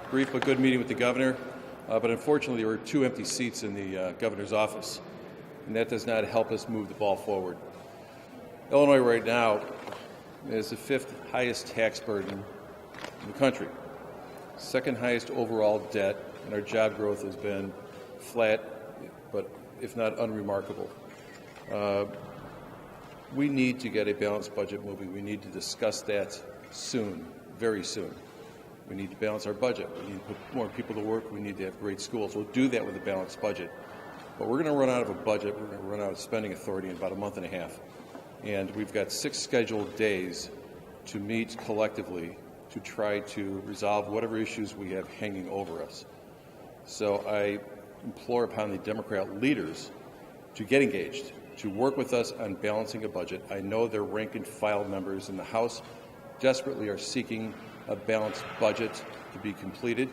brief but good meeting with the governor, but unfortunately there were 2 empty seats in the governor's office, and that does not help us move the ball forward. Illinois right now is the 5th highest tax burden in the country, 2nd highest overall debt, and our job growth has been flat, but if not unremarkable. We need to get a balanced budget moving. We need to discuss that soon, very soon. We need to balance our budget. We need to put more people to work. We need to have great schools. We'll do that with a balanced budget. But we're going to run out of a budget. We're going to run out of spending authority in about a month and a half. And we've got 6 scheduled days to meet collectively to try to resolve whatever issues we have hanging over us. So I implore upon the Democrat leaders to get engaged, to work with us on balancing a budget. I know their rank and file members in the House desperately are seeking a balanced budget to be completed.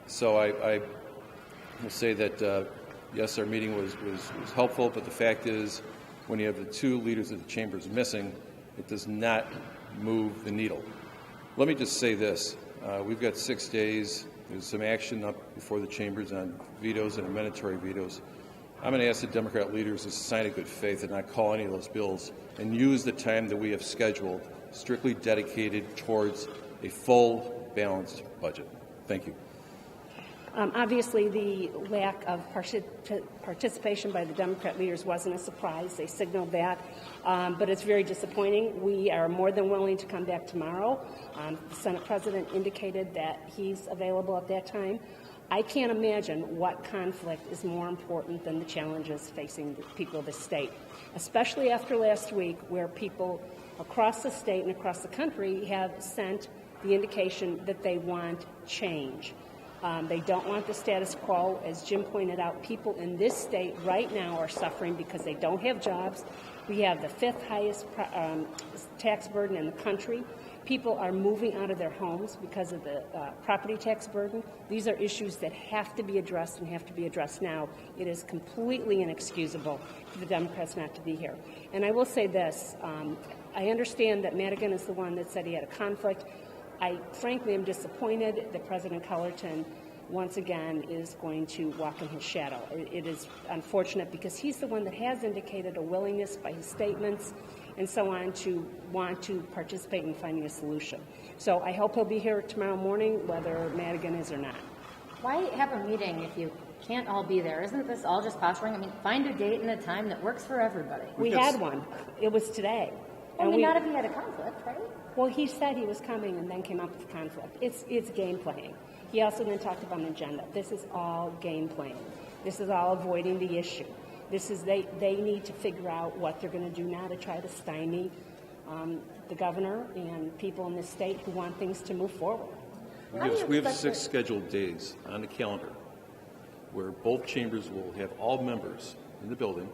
So I will say that, yes, our meeting was helpful, but the fact is when you have the 2 leaders of the chambers missing, it does not move the needle. Let me just say this. We've got 6 days. There's some action up before the chambers on vetoes and amendatory vetoes. I'm going to ask the Democrat leaders to sign a good faith and not call any of those bills and use the time that we have scheduled strictly dedicated towards a full, balanced budget. Thank you. Obviously, the lack of participation by the Democrat leaders wasn't a surprise. They signaled that, but it's very disappointing. We are more than willing to come back tomorrow. The Senate President indicated that he's available at that time. I can't imagine what conflict is more important than the challenges facing the people of the state, especially after last week where people across the state and across the country have sent the indication that they want change. They don't want the status quo. As Jim pointed out, people in this state right now are suffering because they don't have jobs. We have the 5th highest tax burden in the country. People are moving out of their homes because of the property tax burden. These are issues that have to be addressed and have to be addressed now. It is completely inexcusable for the Democrats not to be here. And I will say this. I understand that Madigan is the one that said he had a conflict. I frankly am disappointed that President Cullerton once again is going to walk in his shadow. It is unfortunate because he's the one that has indicated a willingness by his statements and so on to want to participate in finding a solution. So I hope he'll be here tomorrow morning, whether Madigan is or not. Why have a meeting if you can't all be there? Isn't this all just posturing? I mean, find a date and a time that works for everybody. We had one. It was today. Well, not if he had a conflict, right? Well, he said he was coming and then came up with conflict. It's game playing. He also then talked about an agenda. This is all game playing. This is all avoiding the issue. This is they need to figure out what they're going to do now to try to stymie the governor and people in the state who want things to move forward. We have 6 scheduled days on the calendar where both chambers will have all members in the building,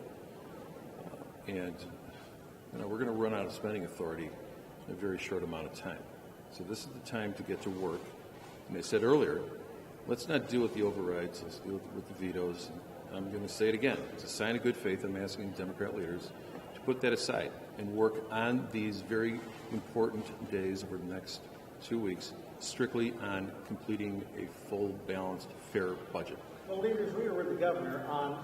and we're going to run out of spending authority in a very short amount of time. So this is the time to get to work. And I said earlier, let's not deal with the overrides, let's deal with the vetoes. And I'm going to say it again. It's a sign of good faith. I'm asking Democrat leaders to put that aside and work on these very important days over the next 2 weeks strictly on completing a full, balanced, fair budget. Well, leaders, we were with the governor on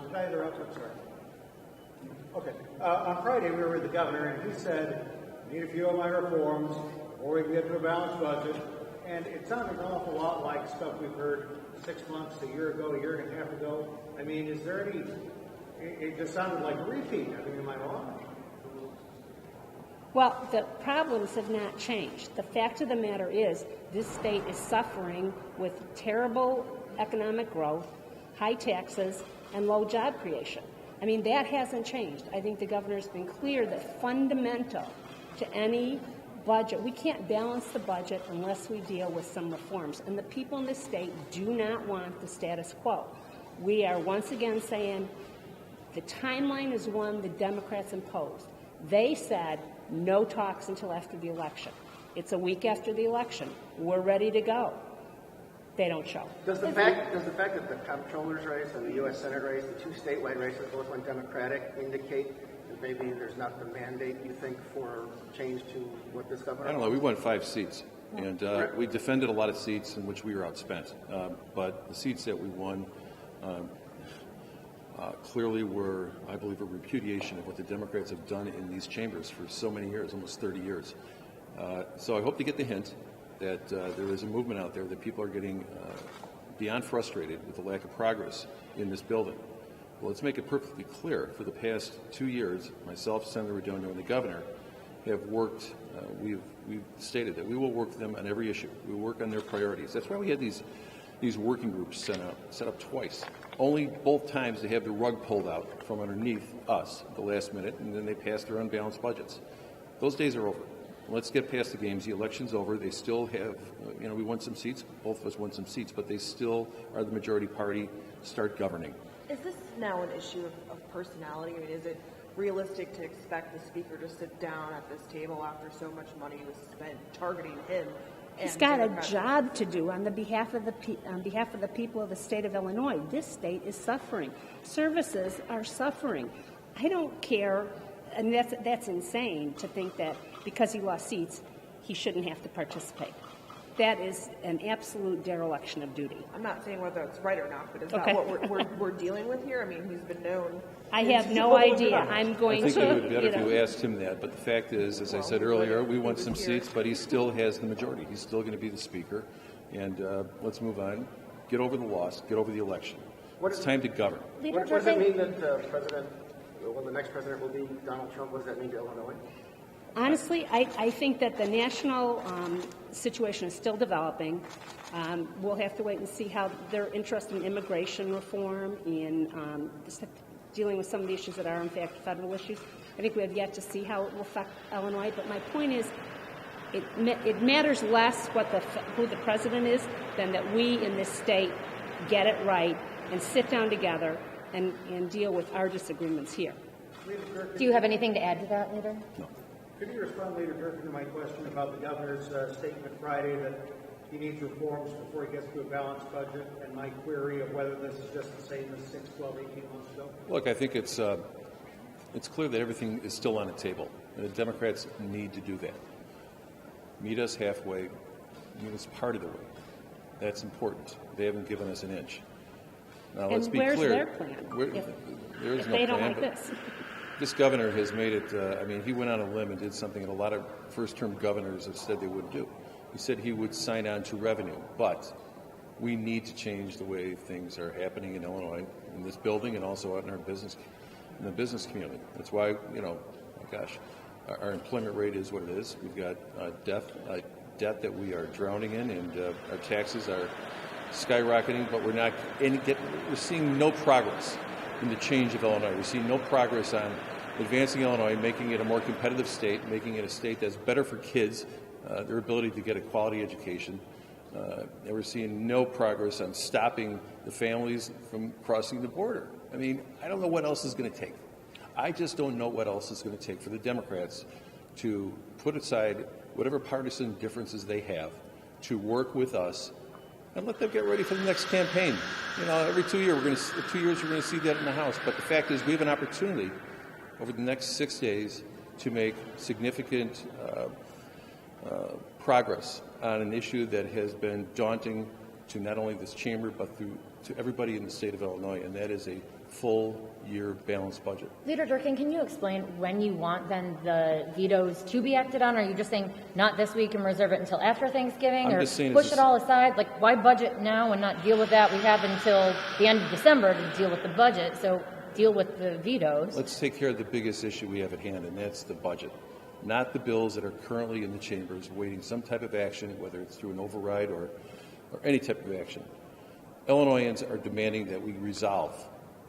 on Friday we were with the governor, and he said, I need a few of my reforms, or we can get to a balanced budget. And it sounded an awful lot like stuff we've heard 6 months, a year ago, a year and a half ago. I mean, is there any, it just sounded like a repeat. I mean, am I wrong? Well, the problems have not changed. The fact of the matter is this state is suffering with terrible economic growth, high taxes, and low job creation. I mean, that hasn't changed. I think the governor's been clear that fundamental to any budget, we can't balance the budget unless we deal with some reforms. And the people in the state do not want the status quo. We are once again saying the timeline is one the Democrats imposed. They said no talks until after the election. It's a week after the election. We're ready to go. They don't show. Does the fact that the comptroller's race and the U.S. Senate race, the 2 statewide races, both went Democratic, indicate that maybe there's not the mandate, you think, for change to what this governor? I don't know. We won 5 seats. And we defended a lot of seats in which we were outspent. But the seats that we won clearly were, I believe, a repudiation of what the Democrats have done in these chambers for so many years, almost 30 years. So I hope to get the hint that there is a movement out there that people are getting beyond frustrated with the lack of progress in this building. Well, let's make it perfectly clear. For the past 2 years, myself, Senator Radogno, and the governor have worked. We've stated that we will work with them on every issue. We will work on their priorities. That's why we had these working groups set up twice. Only both times they have the rug pulled out from underneath us at the last minute, and then they pass their unbalanced budgets. Those days are over. Let's get past the games. The election's over. They still have, we won some seats. Both of us won some seats, but they still are the majority party. Start governing. Is this now an issue of personality? I mean, is it realistic to expect the speaker to sit down at this table after so much money was spent targeting him? He's got a job to do on behalf of the people of the state of Illinois. This state is suffering. Services are suffering. I don't care, and that's insane to think that because he lost seats, he shouldn't have to participate. That is an absolute dereliction of duty. I'm not saying whether it's right or not, but is Okay. that what we're dealing with here? I mean, he's been known. I have no idea. I'm going I think to. it would be better if you asked him that. But the fact is, as I said earlier, we won some seats, but he still has the majority. He's still going to be the speaker. And let's move on. Get over the loss. Get over the election. It's time to govern. What does it mean that the next president will be Donald Trump? What does that mean to Illinois? Honestly, I think that the national situation is still developing. We'll have to wait and see how their interest in immigration reform, in dealing with some of the issues that are, in fact, federal issues. I think we have yet to see how it will affect Illinois. But my point is, it matters less who the president is than that we in this state get it right and sit down together and deal with our disagreements here. Do you have anything to add to that, Leader? No. Could you respond, Leader Durkin, to my question about the governor's statement Friday that he needs reforms before he gets to a balanced budget, and my query of whether this is just the same as 6, 12, 18 months ago? Look, I think it's clear that everything is still on the table, and the Democrats need to do that. Meet us halfway, meet us part of the way. That's important. They haven't given us an inch. Now, let's be where's clear. their plan? There is If no they don't plan, like but this. this governor has made it, he went on a limb and did something that a lot of first-term governors have said they wouldn't do. He said he would sign on to revenue, but we need to change the way things are happening in Illinois, in this building, and also out in the business community. That's why, our employment rate is what it is. We've got debt that we are drowning in, and our taxes are skyrocketing, but we're seeing no progress in the change of Illinois. We're seeing no progress on advancing Illinois, making it a more competitive state, making it a state that's better for kids, their ability to get a quality education. And we're seeing no progress on stopping the families from crossing the border. I don't know what else is going to take. I just don't know what else is going to take for the Democrats to put aside whatever partisan differences they have to work with us and let them get ready for the next campaign. Every 2 years we're going to see that in the House. But the fact is, we have an opportunity over the next 6 days to make significant progress on an issue that has been daunting to not only this chamber but to everybody in the state of Illinois, and that is a full-year balanced budget. Leader Durkin, can you explain when you want then the vetoes to be acted on? Are you just saying not this week and reserve it until after Thanksgiving, I'm or just saying push it all aside? Like, why budget now and not deal with that? We have until the end of December to deal with the budget, so deal with the vetoes. Let's take care of the biggest issue we have at hand, and that's the budget, not the bills that are currently in the chambers waiting some type of action, whether it's through an override or any type of action. Illinoisans are demanding that we resolve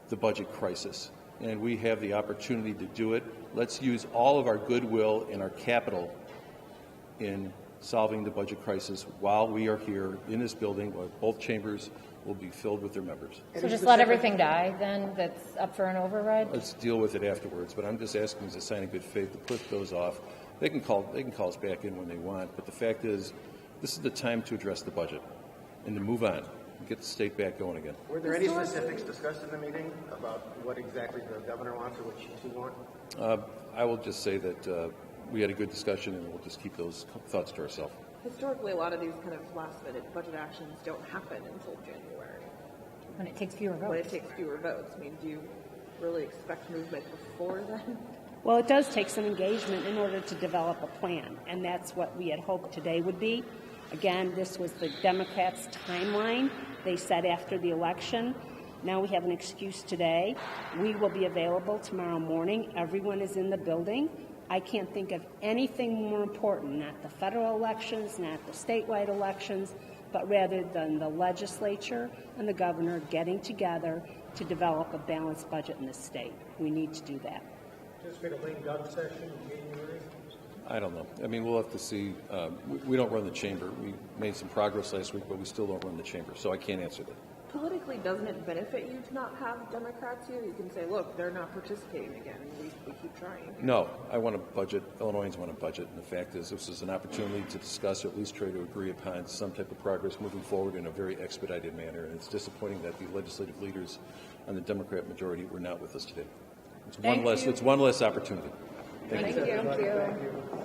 the budget crisis, and we have the opportunity to do it. Let's use all of our goodwill and our capital in solving the budget crisis while we are here in this building, where both chambers will be filled with their members. So just let everything die then that's up for an override? Let's deal with it afterwards, but I'm just asking as a sign of good faith to put those off. They can call us back in when they want, but the fact is, this is the time to address the budget and to move on and get the state back going again. Were there any specifics discussed in the meeting about what exactly the governor wants or what she wants? I will just say that we had a good discussion, and we'll just keep those thoughts to ourselves. Historically, a lot of these kind of last-minute budget actions don't happen until January, When it takes fewer when it votes. takes fewer votes. I mean, do you really expect movement before then? Well, it does take some engagement in order to develop a plan, and that's what we had hoped today would be. Again, this was the Democrats' timeline. They said after the election. Now we have an excuse today. We will be available tomorrow morning. Everyone is in the building. I can't think of anything more important, not the federal elections, not the statewide elections, but rather than the legislature and the governor getting together to develop a balanced budget in this state. We need to do that. Anticipate a lame duck session in January? I don't know. I mean, we'll have to see. We don't run the chamber. We made some progress last week, but we still don't run the chamber, so I can't answer that. Politically, doesn't it benefit you to not have Democrats here? You can say, look, they're not participating again. We keep trying. No, I want a budget. Illinoisans want a budget, and the fact is this is an opportunity to discuss or at least try to agree upon some type of progress moving forward in a very expedited manner, and it's disappointing that the legislative leaders on the Democrat majority were not with us today. It's one less opportunity. Thank you. Thank you.